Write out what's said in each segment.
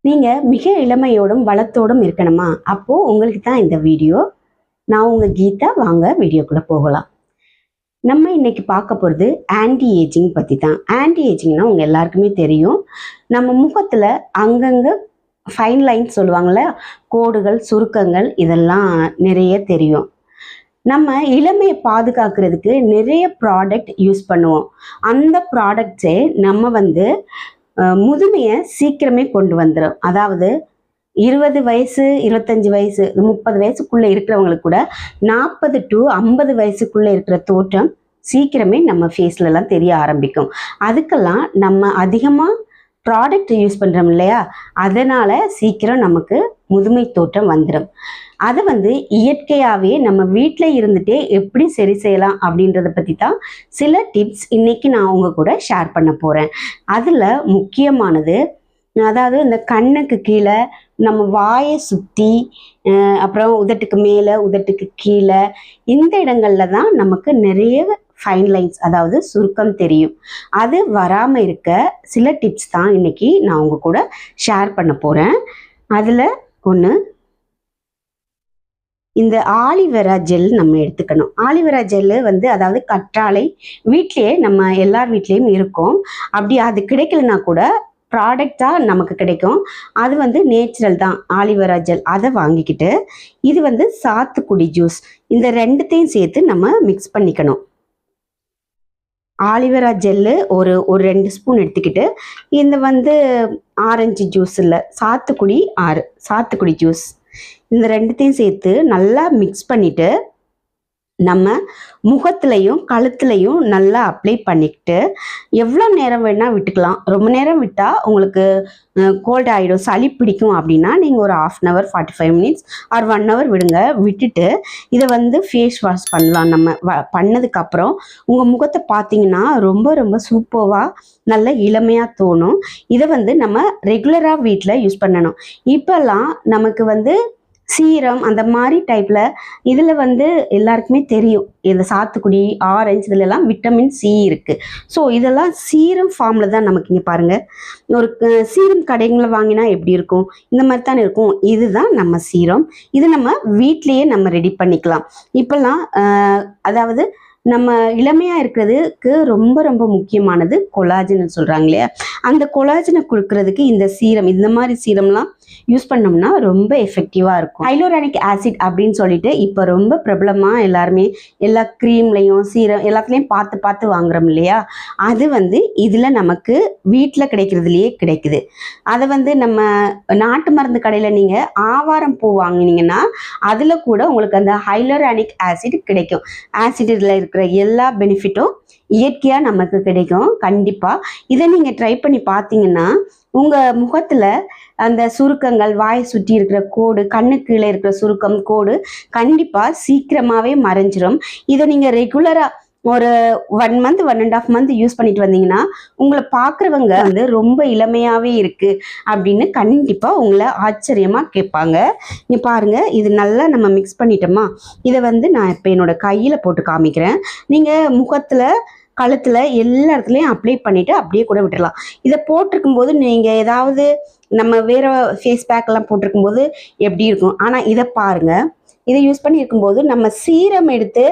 நீங்க மிக இளமையோடும் வளத்தோடும் இருக்கணுமா? அப்போ உங்களுக்கு தான் இந்த வீடியோ. நான் உங்க கீதா. வாங்க வீடியோக்குள்ள போகலாம். நம்ம இன்னைக்கு பார்க்க போறது ஆன்டி ஏஜிங் பத்தி தான். ஆன்டி ஏஜிங்னா உங்க எல்லாருக்குமே தெரியும். நம்ம முகத்துல அங்கங்க ஃபைன் லைன்ஸ் சொல்லுவாங்கல்ல, கோடுகள், சுருக்கங்கள் இதெல்லாம் நிறைய தெரியும். நம்ம இளமையை பாதுகாக்கிறதுக்கு நிறைய ப்ராடக்ட் யூஸ் பண்ணுவோம். அந்த ப்ராடக்ட்ஸே நம்ம முதுமையை சீக்கிரமே கொண்டு வந்துடும். அதாவது 20 வயசு, 25 வயசு, 30 வயசுக்குள்ள இருக்கிறவங்களுக்கு கூட 40 டு 50 வயசுக்குள்ள இருக்கிற தோற்றம் சீக்கிரமே நம்ம ஃபேஸ்ல எல்லாம் தெரிய ஆரம்பிக்கும். அதுக்கெல்லாம் நம்ம அதிகமா ப்ராடக்ட் யூஸ் பண்றோம் இல்லையா, அதனால சீக்கிரம் நமக்கு முதுமை தோற்றம் வந்துடும். அதை இயற்கையாகவே நம்ம வீட்டில் இருந்துட்டே எப்படி சரி செய்யலாம் அப்படின்றத பற்றி தான் சில டிப்ஸ் இன்னைக்கு நான் உங்க கூட ஷேர் பண்ண போகிறேன். அதில் முக்கியமானது, அதாவது இந்த கண்ணுக்கு கீழே, நம்ம வாயை சுற்றி, அப்புறம் உதட்டுக்கு மேலே, உதட்டுக்கு கீழே, இந்த இடங்கள்ல தான் நமக்கு நிறைய ஃபைன் லைன்ஸ், அதாவது சுருக்கம் தெரியும். அது வராமல் இருக்க சில டிப்ஸ் தான் இன்னைக்கு நான் உங்க கூட ஷேர் பண்ண போகிறேன். அதில் ஒன்று, இந்த ஆலிவேரா ஜெல் நம்ம எடுத்துக்கணும். ஆலிவேரா ஜெல்லு அதாவது கற்றாழை வீட்லேயே நம்ம எல்லார் வீட்லேயும் இருக்கும். அப்படி அது கிடைக்கலனா கூட ப்ராடக்டாக நமக்கு கிடைக்கும். அது நேச்சுரல் தான், ஆலிவேரா ஜெல். அதை வாங்கிக்கிட்டு இது சாத்துக்குடி ஜூஸ், இந்த ரெண்டுத்தையும் சேர்த்து நம்ம மிக்ஸ் பண்ணிக்கணும். ஆலிவேரா ஜெல்லு ஒரு 2 ஸ்பூன் எடுத்துக்கிட்டு, இந்த ஆரஞ்சு ஜூஸ் இல்லை, சாத்துக்குடி ஜூஸ், இந்த ரெண்டுத்தையும் சேர்த்து நல்லா மிக்ஸ் பண்ணிட்டு நம்ம முகத்துலையும் கழுத்துலையும் நல்லா அப்ளை பண்ணிக்கிட்டு எவ்வளோ நேரம் வேணால் விட்டுக்கலாம். ரொம்ப நேரம் விட்டால் உங்களுக்கு கோல்ட் ஆகிடும், சளி பிடிக்கும். அப்படின்னா நீங்கள் ஒரு 1/2 hour 45 minutes ஆர் 1 hour விடுங்க. விட்டுட்டு இதை ஃபேஸ் வாஷ் பண்ணலாம். நம்ம பண்ணதுக்கப்புறம் உங்கள் முகத்தை பார்த்தீங்கன்னா ரொம்ப ரொம்ப சூப்பராக நல்ல இளமையாக தோணும். இதை நம்ம ரெகுலராக வீட்டில் யூஸ் பண்ணணும். இப்போல்லாம் நமக்கு சீரம் அந்த மாதிரி டைப்பில் இதில் எல்லாருக்குமே தெரியும், இந்த சாத்துக்குடி, ஆரஞ்சு, இதிலெல்லாம் விட்டமின் சி இருக்குது. ஸோ இதெல்லாம் சீரம் ஃபார்மில் தான் நமக்கு. இங்கே பாருங்கள், ஒரு சீரம் கடைகளில் வாங்கினா எப்படி இருக்கும், இந்த மாதிரி தானே இருக்கும். இதுதான் நம்ம சீரம். இது நம்ம வீட்லேயே நம்ம ரெடி பண்ணிக்கலாம். இப்போல்லாம் அதாவது நம்ம இளமையாக இருக்கிறதுக்கு ரொம்ப ரொம்ப முக்கியமானது கொலாஜன் சொல்கிறாங்க இல்லையா, அந்த கொலாஜனை கொடுக்கறதுக்கு இந்த சீரம், இந்த மாதிரி சீரம்லாம் யூஸ் பண்ணோம்னா ரொம்ப எஃபெக்டிவாக இருக்கும். ஹைலோரானிக் ஆசிட் அப்படின்னு சொல்லிட்டு இப்போ ரொம்ப பிரபலமாக எல்லாருமே எல்லா க்ரீம்லையும் சீரம் எல்லாத்துலேயும் பார்த்து வாங்குறோம் இல்லையா, அது இதில் நமக்கு வீட்டில் கிடைக்கிறதுலையே கிடைக்குது. அதை நம்ம நாட்டு மருந்து கடையில் நீங்கள் ஆவாரம் பூ வாங்கினீங்கன்னா அதில் கூட உங்களுக்கு அந்த ஹைலோரானிக் ஆசிட் கிடைக்கும். ஆசிடில் இருக்கிற எல்லா பெனிஃபிட்டும் இயற்கையாக நமக்கு கிடைக்கும். கண்டிப்பாக இதை நீங்கள் ட்ரை பண்ணி பார்த்தீங்கன்னா உங்கள் முகத்தில் அந்த சுருக்கங்கள், வாயை சுற்றி இருக்கிற கோடு, கண்ணுக்கு கீழே இருக்கிற சுருக்கம், கோடு கண்டிப்பாக சீக்கிரமாகவே மறைஞ்சிரும். இதை நீங்கள் ரெகுலராக ஒரு 1 month 1.5 month யூஸ் பண்ணிட்டு வந்தீங்கன்னா உங்களை பார்க்குறவங்க ரொம்ப இளமையாகவே இருக்குது அப்படின்னு கண்டிப்பாக உங்களை ஆச்சரியமாக கேட்பாங்க. நீ பாருங்கள், இது நல்லா நம்ம மிக்ஸ் பண்ணிட்டோமா, இதை நான் இப்போ என்னோட கையில் போட்டு காமிக்கிறேன். நீங்கள் முகத்தில், கழுத்தில் எல்லா இடத்துலையும் அப்ளை பண்ணிவிட்டு அப்படியே கூட விட்டுடலாம். இதை போட்டிருக்கும் போது நீங்கள் ஏதாவது நம்ம வேறு ஃபேஸ் பேக்கெல்லாம் போட்டிருக்கும் போது எப்படி இருக்கும், ஆனால் இதை பாருங்கள், இதை யூஸ் பண்ணி இருக்கும்போது நம்ம சீரம் எடுத்து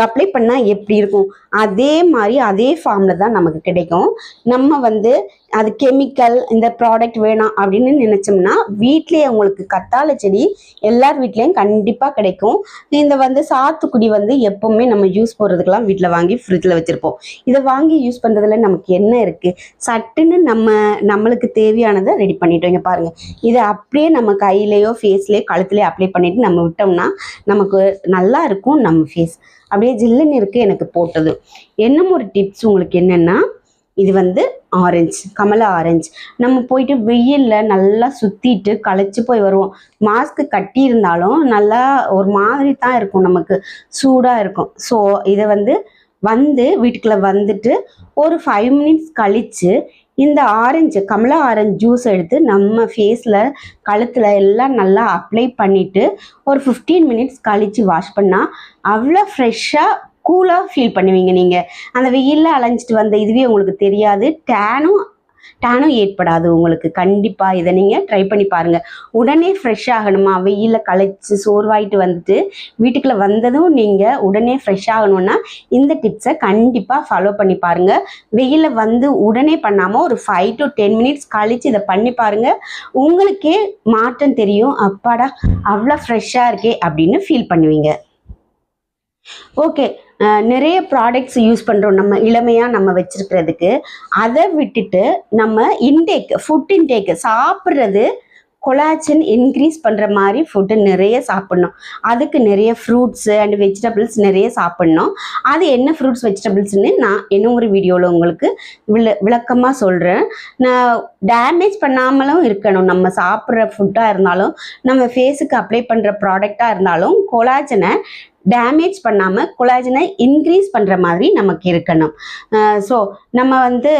அப்ளை பண்ணால் எப்படி இருக்கும், அதே மாதிரி அதே ஃபார்மில் தான் நமக்கு கிடைக்கும். நம்ம அது கெமிக்கல், இந்த ப்ராடக்ட் வேணாம் அப்படின்னு நினச்சோம்னா வீட்லேயே உங்களுக்கு கத்தாழை செடி எல்லார் வீட்லேயும் கண்டிப்பாக கிடைக்கும். இந்த சாத்துக்குடி எப்போவுமே நம்ம ஜூஸ் போடுறதுக்கெல்லாம் வீட்டில் வாங்கி ஃப்ரிட்ஜில் வச்சுருப்போம். இதை வாங்கி யூஸ் பண்ணுறதுல நமக்கு என்ன இருக்குது, சட்டுன்னு நம்மளுக்கு தேவையானதை ரெடி பண்ணிட்டோம். இங்கே பாருங்கள், இதை அப்படியே நம்ம கையிலையோ ஃபேஸ்லேயோ கழுத்துலேயோ அப்ளை பண்ணிவிட்டு நம்ம விட்டோம்னா நமக்கு நல்லா இருக்கும். நம்ம ஃபேஸ் அப்படியே ஜில்லுன்னு இருக்குது. எனக்கு போட்டது இன்னும் ஒரு டிப்ஸ் உங்களுக்கு என்னென்னா, இது ஆரஞ்சு, கமலா ஆரஞ்சு. நம்ம போயிட்டு வெயிலில் நல்லா சுற்றிட்டு களைச்சி போய் வருவோம். மாஸ்க்கு கட்டி இருந்தாலும் நல்லா ஒரு மாதிரி தான் இருக்கும், நமக்கு சூடாக இருக்கும். ஸோ இதை வீட்டுக்குள்ளே வந்துட்டு ஒரு 5 minutes கழித்து இந்த கமலா ஆரஞ்சு ஜூஸ் எடுத்து நம்ம ஃபேஸில், கழுத்தில் எல்லாம் நல்லா அப்ளை பண்ணிவிட்டு ஒரு 15 minutes கழித்து வாஷ் பண்ணால் அவ்வளோ ஃப்ரெஷ்ஷாக கூலாக ஃபீல் பண்ணுவீங்க. நீங்கள் அந்த வெயிலில் அலைஞ்சிட்டு வந்த இதுவே உங்களுக்கு தெரியாது. டேனும் ஏற்படாது உங்களுக்கு. கண்டிப்பாக இதை நீங்கள் ட்ரை பண்ணி பாருங்கள். உடனே ஃப்ரெஷ் ஆகணுமா, வெயிலில் களைச்சி சோர்வாயிட்டு வந்துட்டு வீட்டுக்குள்ளே வந்ததும் நீங்கள் உடனே ஃப்ரெஷ் ஆகணும்னா இந்த டிப்ஸை கண்டிப்பாக ஃபாலோ பண்ணி பாருங்கள். வெயிலில் வந்து உடனே பண்ணாமல் ஒரு 5 to 10 minutes கழித்து இதை பண்ணி பாருங்கள். உங்களுக்கே மாற்றம் தெரியும். அப்பாடா அவ்வளோ ஃப்ரெஷ்ஷாக இருக்கே அப்படின்னு ஃபீல் பண்ணுவீங்க. ஓகே, நிறைய ப்ராடக்ட்ஸ் யூஸ் பண்ணுறோம் நம்ம இளமையாக நம்ம வச்சுருக்கிறதுக்கு. அதை விட்டுட்டு நம்ம ஃபுட் இன்டேக்கு சாப்பிட்றது கொலாஜன் இன்க்ரீஸ் பண்ணுற மாதிரி ஃபுட்டு நிறைய சாப்பிட்ணும். அதுக்கு நிறைய ஃப்ரூட்ஸு அண்ட் வெஜிடபிள்ஸ் நிறைய சாப்பிட்ணும். அது என்ன ஃப்ரூட்ஸ் வெஜிடபிள்ஸ்ன்னு நான் இன்னும் ஒரு வீடியோவில் உங்களுக்கு விளக்கமாக சொல்கிறேன். நான் டேமேஜ் பண்ணாமலும் இருக்கணும். நம்ம சாப்பிட்ற ஃபுட்டாக இருந்தாலும் நம்ம ஃபேஸுக்கு அப்ளை பண்ணுற ப்ராடக்டாக இருந்தாலும் கொலாஜனை டேமேஜ் பண்ணாமல் கொலாஜனை இன்க்ரீஸ் பண்ணுற மாதிரி நமக்கு இருக்கணும். ஸோ நம்ம வந்து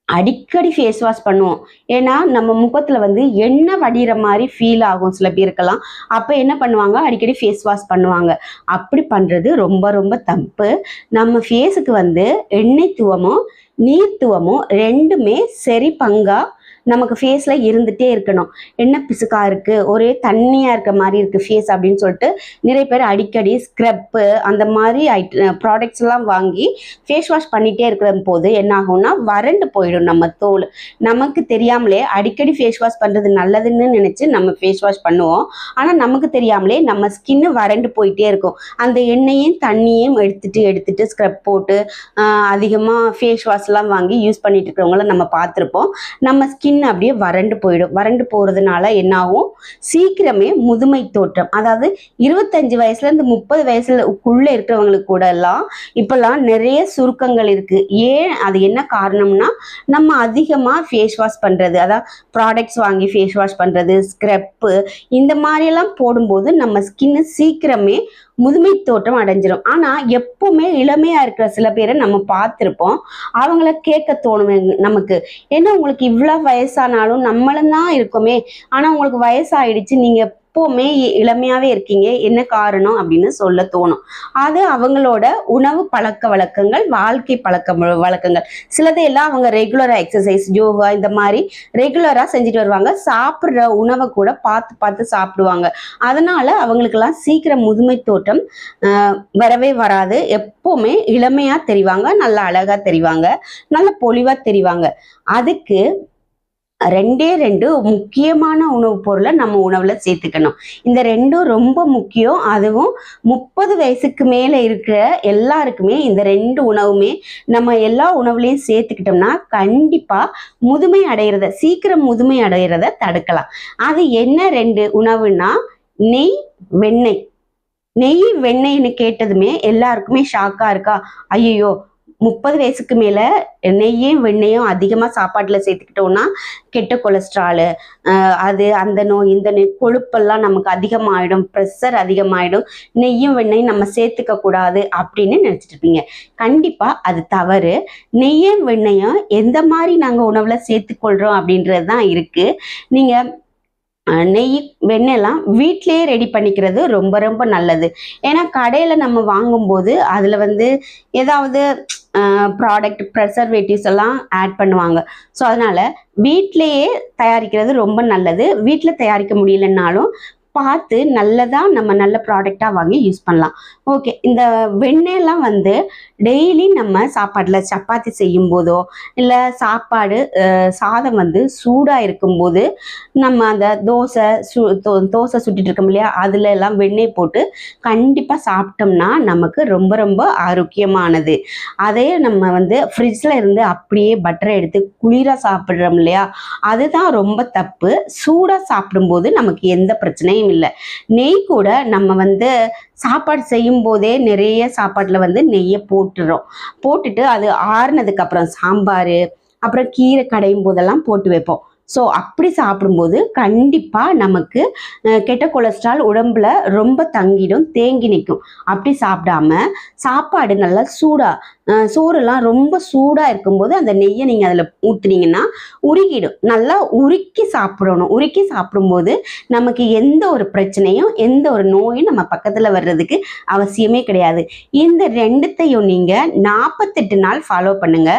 அடிக்கடி ஃபேஸ் வாஷ் பண்ணுவோம். ஏன்னா நம்ம முகத்தில் வந்து எண்ணெய் வடிகிற மாதிரி ஃபீல் ஆகும் சில பேருக்கெல்லாம். அப்போ என்ன பண்ணுவாங்க, அடிக்கடி ஃபேஸ் வாஷ் பண்ணுவாங்க. அப்படி பண்ணுறது ரொம்ப ரொம்ப தப்பு. நம்ம ஃபேஸுக்கு வந்து எண்ணெய்த்துவமும் நீர்த்துவமும் ரெண்டுமே சரி பங்காக நமக்கு ஃபேஸில் இருந்துகிட்டே இருக்கணும். என்ன பிசுக்காக இருக்குது, ஒரே தண்ணியாக இருக்க மாதிரி இருக்குது ஃபேஸ் அப்படின்னு சொல்லிட்டு நிறைய பேர் அடிக்கடி ஸ்க்ரப்பு அந்த மாதிரி ப்ராடக்ட்ஸ் எல்லாம் வாங்கி ஃபேஸ் வாஷ் பண்ணிகிட்டே இருக்கிற போது என்ன ஆகும்னா வறண்டு போயிடும் நம்ம தோல். நமக்கு தெரியாமலே அடிக்கடி ஃபேஸ் வாஷ் பண்ணுறது நல்லதுன்னு நினச்சி நம்ம ஃபேஸ் வாஷ் பண்ணுவோம். ஆனால் நமக்கு தெரியாமலே நம்ம ஸ்கின்னு வறண்டு போயிட்டே இருக்கும். அந்த எண்ணெயும் தண்ணியும் எடுத்துட்டு ஸ்க்ரப் போட்டு அதிகமாக ஃபேஸ் வாஷ்லாம் வாங்கி யூஸ் பண்ணிட்டு இருக்கிறவங்கள நம்ம பார்த்துருப்போம். நம்ம ஸ்கின் அப்படியே வறண்டு போயிடும். வறண்டு போகிறதுனால என்னாகும், சீக்கிரமே முதுமை தோற்றம், அதாவது 25 வயசுலேருந்து 30 வயசுக்குள்ளே இருக்கிறவங்களுக்கு கூட எல்லாம் இப்போல்லாம் நிறைய சுருக்கங்கள் இருக்குது. ஏன், அது என்ன காரணம்னா நம்ம அதிகமாக ஃபேஸ் வாஷ் பண்ணுறது, அதாவது ப்ராடக்ட்ஸ் வாங்கி ஃபேஸ் வாஷ் பண்ணுறது, ஸ்க்ரப்பு இந்த மாதிரியெல்லாம் போடும்போது நம்ம ஸ்கின்னு சீக்கிரமே முதுமை தோற்றம் அடைஞ்சிரும். ஆனால் எப்பவுமே இளமையாக இருக்கிற சில பேரை நம்ம பார்த்துருப்போம். அவங்கள கேட்க தோணும் நமக்கு, ஏன்னா உங்களுக்கு இவ்வளோ வயசானாலும் நம்மளும் தான் இருக்கோமே, ஆனால் உங்களுக்கு வயசாயிடுச்சு, நீங்கள் எப்போவுமே இளமையாகவே இருக்கீங்க, என்ன காரணம் அப்படின்னு சொல்ல தோணும். அது அவங்களோட உணவு பழக்க வழக்கங்கள், வாழ்க்கை பழக்க வழக்கங்கள். சிலதையெல்லாம் அவங்க ரெகுலராக எக்ஸசைஸ், யோகா இந்த மாதிரி ரெகுலராக செஞ்சுட்டு வருவாங்க. சாப்பிட்ற உணவை கூட பார்த்து சாப்பிடுவாங்க. அதனால் அவங்களுக்கெல்லாம் சீக்கிரம் முதுமை தோற்றம் வரவே வராது. எப்போவுமே இளமையாக தெரிவாங்க, நல்லா அழகாக தெரிவாங்க, நல்ல பொலிவாக தெரிவாங்க. அதுக்கு 2 முக்கியமான உணவுப் பொருளை நம்ம உணவில் சேர்த்துக்கணும். இந்த 2 ரொம்ப முக்கியம். அதுவும் 30 வயசுக்கு மேலே இருக்கிற எல்லாருக்குமே இந்த 2 உணவுமே நம்ம எல்லா உணவுலையும் சேர்த்துக்கிட்டோம்னா கண்டிப்பாக சீக்கிரம் முதுமை அடைகிறத தடுக்கலாம். அது என்ன 2 உணவுன்னா, நெய், வெண்ணெய். நெய் வெண்ணெய்னு கேட்டதுமே எல்லாருக்குமே ஷாக்காக இருக்கா, ஐயோ 30 வயசுக்கு மேலே நெய்யும் வெண்ணெயும் அதிகமாக சாப்பாட்டில் சேர்த்துக்கிட்டோன்னா கெட்ட கொலஸ்ட்ராலு, அந்த நோய் இந்த நோய், கொழுப்பெல்லாம் நமக்கு அதிகமாகிடும், ப்ரெஷர் அதிகமாகிடும், நெய்யும் வெண்ணெயும் நம்ம சேர்த்துக்க கூடாது அப்படின்னு நினச்சிட்டு இருப்பீங்க. கண்டிப்பாக அது தவறு. நெய்யும் வெண்ணெயும் எந்த மாதிரி நாங்கள் உணவில் சேர்த்துக்கொள்கிறோம் அப்படின்றது தான் இருக்குது. நீங்கள் நெய் வெண்ணெய்லாம் வீட்டிலேயே ரெடி பண்ணிக்கிறது ரொம்ப ரொம்ப நல்லது. ஏன்னா கடையில் நம்ம வாங்கும்போது அதில் வந்து ஏதாவது ப்ராடக்ட் ப்ரெசர்வேட்டிவ்ஸ் எல்லாம் ஆட் பண்ணுவாங்க. ஸோ அதனால் வீட்டிலையே தயாரிக்கிறது ரொம்ப நல்லது. வீட்டில் தயாரிக்க முடியலன்னாலும் பார்த்து நம்ம நல்ல ப்ராடக்டாக வாங்கி யூஸ் பண்ணலாம். ஓகே, இந்த வெண்ணெயெல்லாம் வந்து டெய்லி நம்ம சாப்பாட்டில் சப்பாத்தி செய்யும் போதோ இல்லை சாதம் வந்து சூடாக இருக்கும்போது நம்ம அந்த தோசை சுட்டுட்டு இருக்கோம் இல்லையா, அதில் எல்லாம் வெண்ணெய் போட்டு கண்டிப்பாக சாப்பிட்டோம்னா நமக்கு ரொம்ப ரொம்ப ஆரோக்கியமானது. அதே நம்ம வந்து ஃப்ரிட்ஜில் இருந்து அப்படியே பட்டரை எடுத்து குளிராக சாப்பிட்றோம் இல்லையா, அதுதான் ரொம்ப தப்பு. சூடாக சாப்பிடும்போது நமக்கு எந்த பிரச்சனையும் இல்லை. நெய் கூட நம்ம வந்து சாப்பாடு செய்யும் போதே நிறைய சாப்பாட்டில் வந்து நெய்யை போட்டுட்டு அது ஆறுனதுக்கு அப்புறம் சாம்பார், அப்புறம் கீரை கடையும் போதெல்லாம் போட்டு வைப்போம். ஸோ அப்படி சாப்பிடும்போது கண்டிப்பாக நமக்கு கெட்ட கொலஸ்ட்ரால் உடம்புல ரொம்ப தங்கிடும், தேங்கி நிற்கும். அப்படி சாப்பிடாம சாப்பாடு நல்லா சூடாக, சோறுலாம் ரொம்ப சூடாக இருக்கும்போது அந்த நெய்யை நீங்கள் அதில் ஊற்றுனீங்கன்னா உருகிடும். நல்லா உருக்கி சாப்பிடணும். உருக்கி சாப்பிடும்போது நமக்கு எந்த ஒரு பிரச்சனையும் எந்த ஒரு நோயும் நம்ம பக்கத்தில் வர்றதுக்கு அவசியமே கிடையாது. இந்த ரெண்டுத்தையும் நீங்கள் 48 நாள் ஃபாலோ பண்ணுங்க.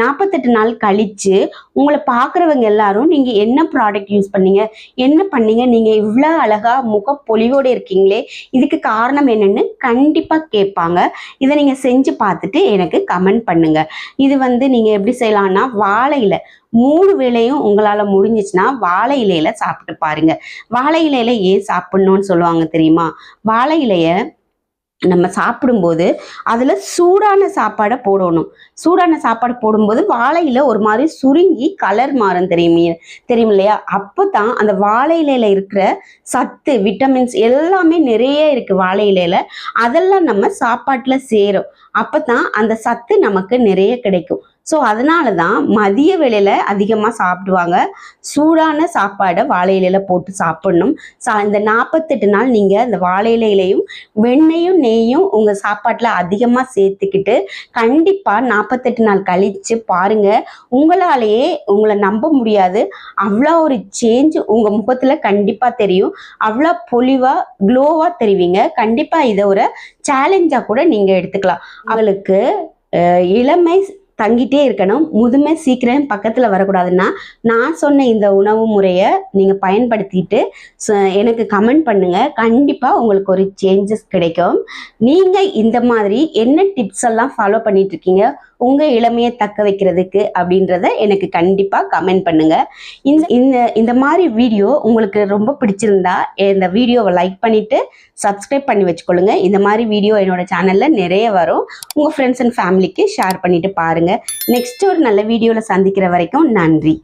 48 நாள் கழித்து உங்களை பார்க்குறவங்க எல்லாரும் நீங்கள் என்ன ப்ராடக்ட் யூஸ் பண்ணீங்க, என்ன பண்ணீங்க, நீங்கள் இவ்வளோ அழகாக முகப்பொலிவோடு இருக்கீங்களே, இதுக்கு காரணம் என்னன்னு கண்டிப்பாக கேட்பாங்க. இதை நீங்கள் செஞ்சு பார்த்துட்டு எனக்கு கமெண்ட் பண்ணுங்க. இது நீங்கள் எப்படி செய்யலாம்னா, வாழை இலை 3 வேளையும் உங்களால் முடிஞ்சிச்சுன்னா வாழை இலையில சாப்பிட்டு பாருங்க. வாழை இலையில ஏன் சாப்பிடணும்னு சொல்லுவாங்க தெரியுமா? வாழை இலையை நம்ம சாப்பிடும்போது அதில் சூடான சாப்பாடை போடணும். சூடான சாப்பாடு போடும்போது வாழையில ஒரு மாதிரி சுருங்கி கலர் மாறும், தெரியும் இல்லையா? அப்போ தான் அந்த வாழை இலையில இருக்கிற சத்து, விட்டமின்ஸ் எல்லாமே நிறைய இருக்குது வாழை இலையில. அதெல்லாம் நம்ம சாப்பாட்டில் சேரும். அப்போ தான் அந்த சத்து நமக்கு நிறைய கிடைக்கும். ஸோ அதனால தான் மதிய வேளையில் அதிகமாக சாப்பிடுவாங்க. சூடான சாப்பாடை வாழை இலையில போட்டு சாப்பிடணும். இந்த 48 நாள் நீங்கள் இந்த வாழை இலையிலையும் வெண்ணையும் நெய்யும் உங்கள் சாப்பாட்டில் அதிகமாக சேர்த்துக்கிட்டு கண்டிப்பாக 48 நாள் கழித்து பாருங்கள். உங்களாலேயே உங்களை நம்ப முடியாது, அவ்வளோ ஒரு சேஞ்ச் உங்கள் முகத்தில் கண்டிப்பாக தெரியும். அவ்வளோ பொலிவாக க்ளோவாக தெரிவிங்க. கண்டிப்பாக இதை ஒரு சேலஞ்சாக கூட நீங்கள் எடுத்துக்கலாம். அவளுக்கு இளமை தங்கிட்டே இருக்கணும், முதுமை சீக்கிரம் பக்கத்தில் வரக்கூடாதுன்னா நான் சொன்ன இந்த உணவு முறையை நீங்கள் பயன்படுத்திட்டு எனக்கு கமெண்ட் பண்ணுங்கள். கண்டிப்பாக உங்களுக்கு ஒரு சேஞ்சஸ் கிடைக்கும். நீங்கள் இந்த மாதிரி என்ன டிப்ஸ் எல்லாம் ஃபாலோ பண்ணிட்டு இருக்கீங்க உங்கள் இளமையை தக்க வைக்கிறதுக்கு அப்படின்றத எனக்கு கண்டிப்பாக கமெண்ட் பண்ணுங்கள். இந்த மாதிரி வீடியோ உங்களுக்கு ரொம்ப பிடிச்சிருந்தா இந்த வீடியோவை லைக் பண்ணிவிட்டு சப்ஸ்கிரைப் பண்ணி வச்சுக்கொள்ளுங்க. இந்த மாதிரி வீடியோ என்னோட சேனலில் நிறைய வரும். உங்கள் ஃப்ரெண்ட்ஸ் அண்ட் ஃபேமிலிக்கு ஷேர் பண்ணிவிட்டு பாருங்கள். நெக்ஸ்ட் ஒரு நல்ல வீடியோவில் சந்திக்கிற வரைக்கும் நன்றி.